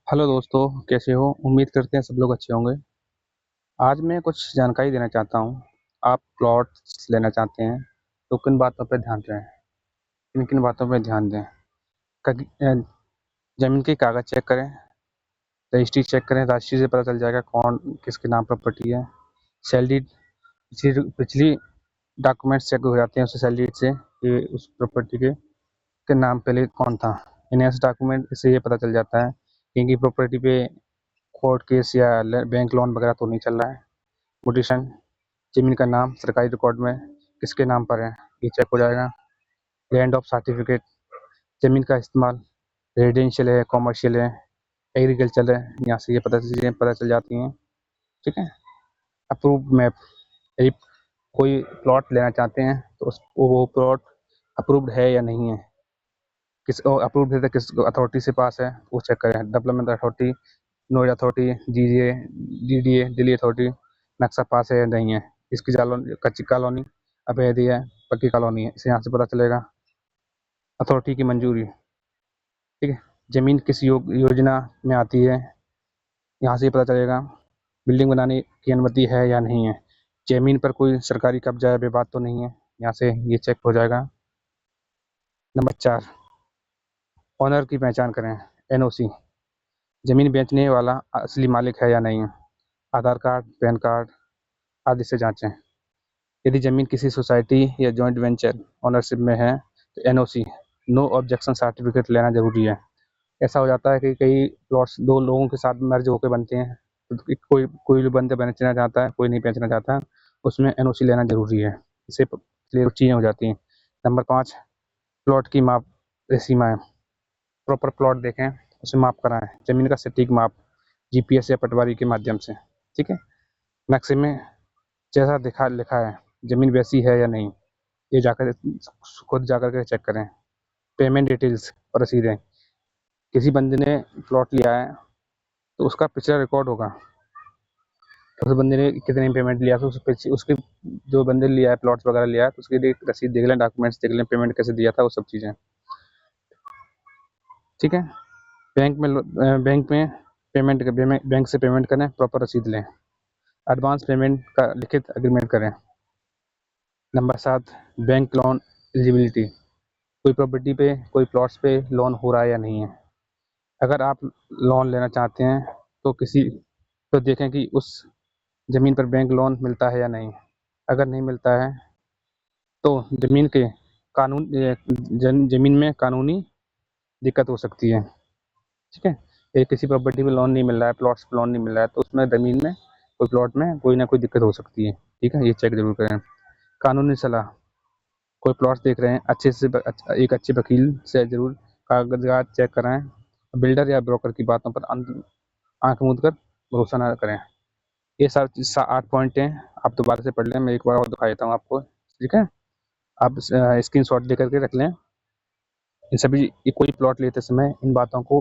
Hello दोस्तों, कैसे हो? उम्मीद करते हैं सब लोग अच्छे होंगे। आज मैं कुछ जानकारी देना चाहता हूँ। आप प्लॉट्स लेना चाहते हैं तो किन बातों पर ध्यान दें, किन किन बातों पर ध्यान दें। ज़मीन के कागज़ चेक करें, रजिस्ट्री चेक करें। रजिस्ट्री से पता चल जाएगा कौन किसके नाम प्रॉपर्टी है। सैलरी पिछली पिछली डॉक्यूमेंट्स चेक हो जाते हैं उससे, सैलरी से कि उस प्रॉपर्टी के नाम पहले कौन था। इनहेंस डॉक्यूमेंट से ये पता चल जाता है कि इनकी प्रॉपर्टी पे कोर्ट केस या बैंक लोन वगैरह तो नहीं चल रहा है। म्यूटेशन, ज़मीन का नाम सरकारी रिकॉर्ड में किसके नाम पर है, ये चेक हो जाएगा। लैंड ऑफ सर्टिफिकेट, ज़मीन का इस्तेमाल रेजिडेंशियल है, कॉमर्शियल है, एग्रीकल्चर है, यहाँ से ये चीज़ें पता चल जाती हैं। ठीक है। अप्रूव्ड मैप, यदि कोई प्लॉट लेना चाहते हैं तो वो प्लॉट अप्रूव्ड है या नहीं है, किस अप्रूव्ड है तो किस अथॉरिटी से पास है वो चेक करें। Development authority, Noida authority, GDA, Delhi authority, नक्शा पास है या नहीं है। इसकी कच्ची कॉलोनी, अवैध है, पक्की कॉलोनी है, इसे यहाँ से पता चलेगा। अथॉरिटी की मंजूरी, ठीक है। ज़मीन किस योजना में आती है, यहाँ से पता चलेगा। बिल्डिंग बनाने की अनुमति है या नहीं है। ज़मीन पर कोई सरकारी कब्जा या विवाद तो नहीं है, यहाँ से ये चेक हो जाएगा। नंबर 4, ऑनर की पहचान करें, एनओसी। ज़मीन बेचने वाला असली मालिक है या नहीं है। आधार कार्ड, पैन कार्ड आदि से जांचें। यदि ज़मीन किसी सोसाइटी या जॉइंट वेंचर ओनरशिप में है तो एनओसी, नो ऑब्जेक्शन सर्टिफिकेट लेना ज़रूरी है। ऐसा हो जाता है कि कई प्लॉट्स दो लोगों के साथ मर्ज होकर बनते हैं, तो कोई बंदे बेचना चाहता है, कोई नहीं बेचना चाहता है, उसमें एनओसी लेना ज़रूरी है। इससे क्लियर चीज़ें हो जाती हैं। नंबर 5, प्लॉट की माप सीमाएँ। प्रॉपर प्लॉट देखें, उसे माप कराएँ। ज़मीन का सटीक माप जीपीएस या पटवारी के माध्यम से, ठीक है। नक्शे में जैसा लिखा है ज़मीन वैसी है या नहीं, ये खुद जाकर के चेक करें। पेमेंट डिटेल्स और रसीदें, किसी बंदे ने प्लॉट लिया है तो उसका पिछला रिकॉर्ड होगा, उस बंदे ने कितनी पेमेंट लिया, तो उसके जो बंदे ने लिया है प्लॉट्स वगैरह लिया है तो उसकी रसीद देख लें, डॉक्यूमेंट्स देख लें, पेमेंट कैसे दिया था, वो सब चीज़ें, ठीक है। बैंक से पेमेंट करें, प्रॉपर रसीद लें। एडवांस पेमेंट का लिखित एग्रीमेंट करें। Number 7, bank loan eligibility. कोई प्रॉपर्टी पे, कोई प्लॉट्स पे लोन हो रहा है या नहीं है। अगर आप लोन लेना चाहते हैं तो देखें कि उस ज़मीन पर बैंक लोन मिलता है या नहीं। अगर नहीं मिलता है तो ज़मीन में कानूनी दिक्कत हो सकती है, ठीक है। ये किसी प्रॉपर्टी पे लोन नहीं मिल रहा है, प्लॉट्स पे लोन नहीं मिल रहा है, तो उसमें ज़मीन में कोई प्लॉट में कोई ना कोई दिक्कत हो सकती है, ठीक है। ये चेक ज़रूर करें। कानूनी सलाह, कोई प्लॉट्स देख रहे हैं एक अच्छे वकील से ज़रूर कागजात चेक कराएं। बिल्डर या ब्रोकर की बातों पर आंख मूंद कर भरोसा ना करें। ये 8 पॉइंट हैं, आप दोबारा से पढ़ लें, मैं एक बार और दिखा देता हूँ आपको, ठीक है। आप स्क्रीन शॉट दे करके रख लें। ये कोई प्लॉट लेते समय इन बातों को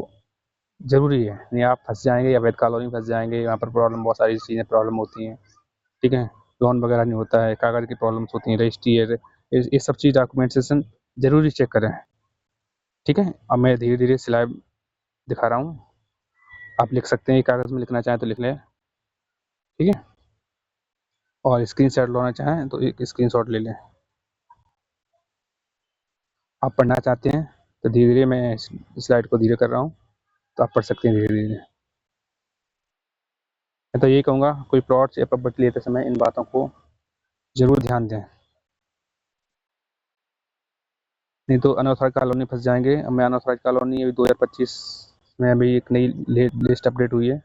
ज़रूरी है, नहीं आप फंस जाएंगे या अवैध कॉलोनी फंस जाएंगे। यहाँ पर बहुत सारी चीज़ें प्रॉब्लम होती हैं, ठीक है। लोन वगैरह नहीं होता है, कागज़ की प्रॉब्लम्स होती हैं, रजिस्ट्री है, ये सब चीज़ डॉक्यूमेंटेशन ज़रूरी चेक करें, ठीक है। अब मैं धीरे धीरे स्लाइड दिखा रहा हूँ, आप लिख सकते हैं, कागज़ में लिखना चाहें तो लिख लें, ठीक है। और स्क्रीन शॉट लेना चाहें तो एक स्क्रीन शॉट ले लें। आप पढ़ना चाहते हैं तो धीरे धीरे मैं स्लाइड को धीरे कर रहा हूँ, तो आप पढ़ सकते हैं धीरे धीरे। मैं तो यही कहूँगा, कोई प्लॉट्स या प्रॉपर्टी लेते समय इन बातों को ज़रूर ध्यान दें, नहीं तो अनऑथराइज कॉलोनी फंस जाएंगे। अब मैं अनऑथराइज कॉलोनी अभी 2025 में अभी एक नई लिस्ट अपडेट हुई है,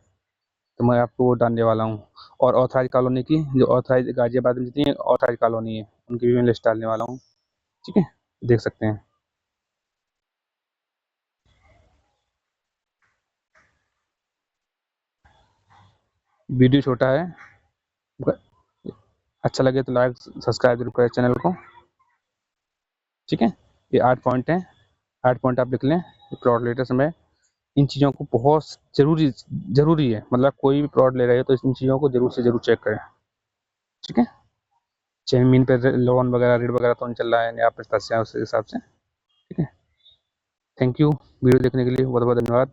तो मैं आपको वो डालने वाला हूँ। और ऑथराइज कॉलोनी की, जो ऑथराइज गाजियाबाद में जितनी ऑथराइज कॉलोनी है उनकी भी मैं लिस्ट डालने वाला हूँ, ठीक है। देख सकते हैं। वीडियो छोटा है, अच्छा लगे तो लाइक सब्सक्राइब जरूर करें चैनल को, ठीक है। ये 8 पॉइंट हैं, 8 पॉइंट आप लिख लें। प्लॉट लेते समय इन चीज़ों को बहुत ज़रूरी है, मतलब कोई भी प्लॉट ले रहे हो तो इन चीज़ों को ज़रूर से ज़रूर चेक करें, ठीक है। ज़मीन पे लोन वगैरह, रेट वगैरह तो नहीं चल रहा है, या फिर उस हिसाब से, ठीक है। थैंक यू वीडियो देखने के लिए, बहुत बहुत धन्यवाद।